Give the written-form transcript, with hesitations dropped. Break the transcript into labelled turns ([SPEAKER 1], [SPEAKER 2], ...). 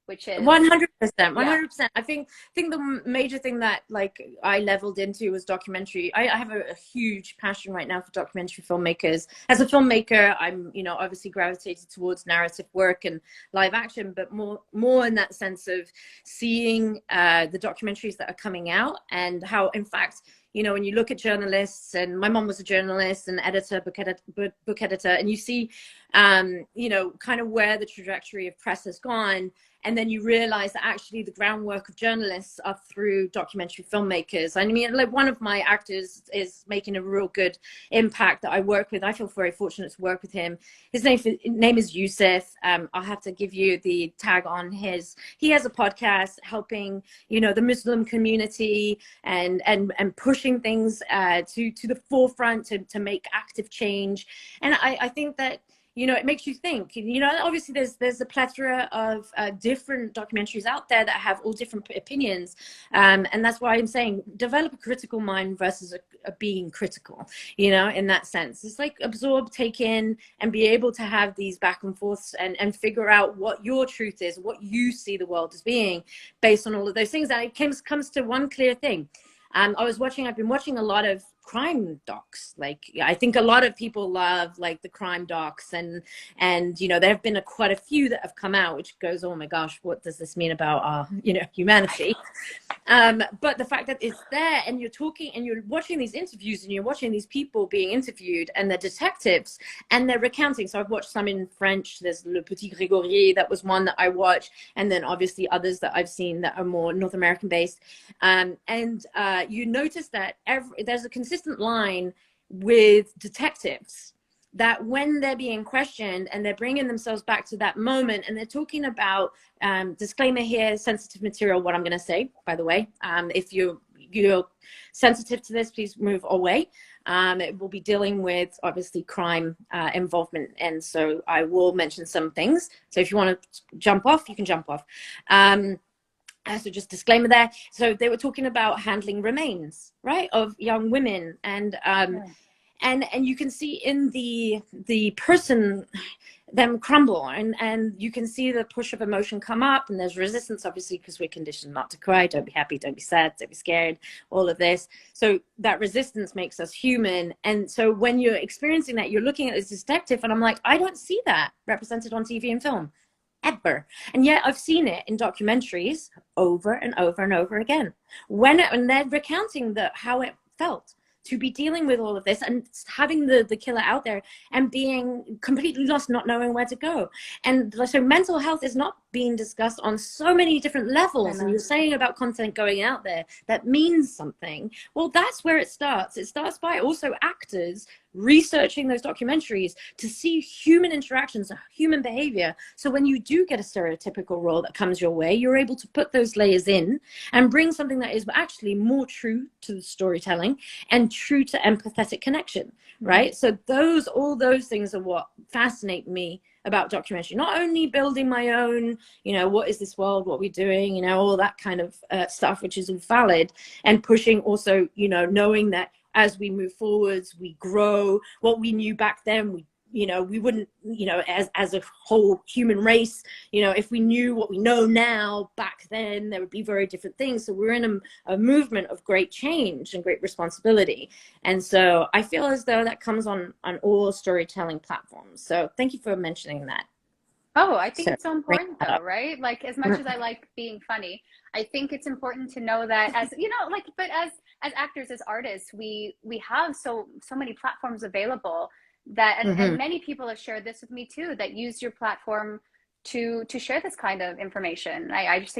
[SPEAKER 1] which is
[SPEAKER 2] 100%,
[SPEAKER 1] yeah.
[SPEAKER 2] 100%. I think the major thing that like I leveled into was documentary. I have a huge passion right now for documentary filmmakers. As a filmmaker, I'm, obviously gravitated towards narrative work and live action, but more in that sense of seeing the documentaries that are coming out, and how, in fact, when you look at journalists, and my mom was a journalist and editor, book editor, and you see, kind of where the trajectory of press has gone. And then you realize that actually the groundwork of journalists are through documentary filmmakers. I mean, like, one of my actors is making a real good impact that I work with. I feel very fortunate to work with him. His name is Yusuf. I'll have to give you the tag on he has a podcast helping, the Muslim community and pushing things to the forefront to make active change. And I think that, it makes you think. Obviously there's a plethora of different documentaries out there that have all different opinions, and that's why I'm saying develop a critical mind versus a being critical. In that sense, it's like absorb, take in, and be able to have these back and forths and figure out what your truth is, what you see the world as being, based on all of those things. And it comes to one clear thing. I've been watching a lot of crime docs. Like, I think a lot of people love like the crime docs, and there have been quite a few that have come out, which goes, oh my gosh, what does this mean about our, humanity? But the fact that it's there, and you're talking and you're watching these interviews, and you're watching these people being interviewed, and they're detectives and they're recounting. So I've watched some in French. There's Le Petit Grégorier, that was one that I watched, and then obviously others that I've seen that are more North American based. You notice that there's a consistent line with detectives, that when they're being questioned and they're bringing themselves back to that moment, and they're talking about, disclaimer here, sensitive material, what I'm going to say, by the way. If you're sensitive to this, please move away. It will be dealing with, obviously, crime involvement, and so I will mention some things. So if you want to jump off, you can jump off. So just disclaimer there. So they were talking about handling remains, right, of young women, and you can see in the person them crumble, and you can see the push of emotion come up, and there's resistance, obviously, because we're conditioned not to cry. Don't be happy, don't be sad, don't be scared, all of this. So that resistance makes us human. And so when you're experiencing that, you're looking at this detective, and I'm like, I don't see that represented on TV and film ever. And yet I've seen it in documentaries over and over and over again, and they're recounting how it felt to be dealing with all of this, and having the killer out there and being completely lost, not knowing where to go. And so mental health is not being discussed on so many different levels. And you're saying about content going out there that means something. Well, that's where it starts. It starts by also actors researching those documentaries to see human interactions, human behavior. So when you do get a stereotypical role that comes your way, you're able to put those layers in and bring something that is actually more true to the storytelling and true to empathetic connection, right? So all those things are what fascinate me about documentary. Not only building my own, what is this world, what we're doing, all that kind of stuff, which is all valid, and pushing also, knowing that as we move forwards, we grow. What we knew back then, we wouldn't, as a whole human race, if we knew what we know now back then, there would be very different things. So we're in a movement of great change and great responsibility. And so I feel as though that comes on all storytelling platforms. So thank you for mentioning that.
[SPEAKER 1] Oh, I think it's so important though, right? Like, as much as I like being funny, I think it's important to know that, as but as actors, as artists, we have so many platforms available, that and many people have shared this with me too, that use your platform to share this kind of information. I just think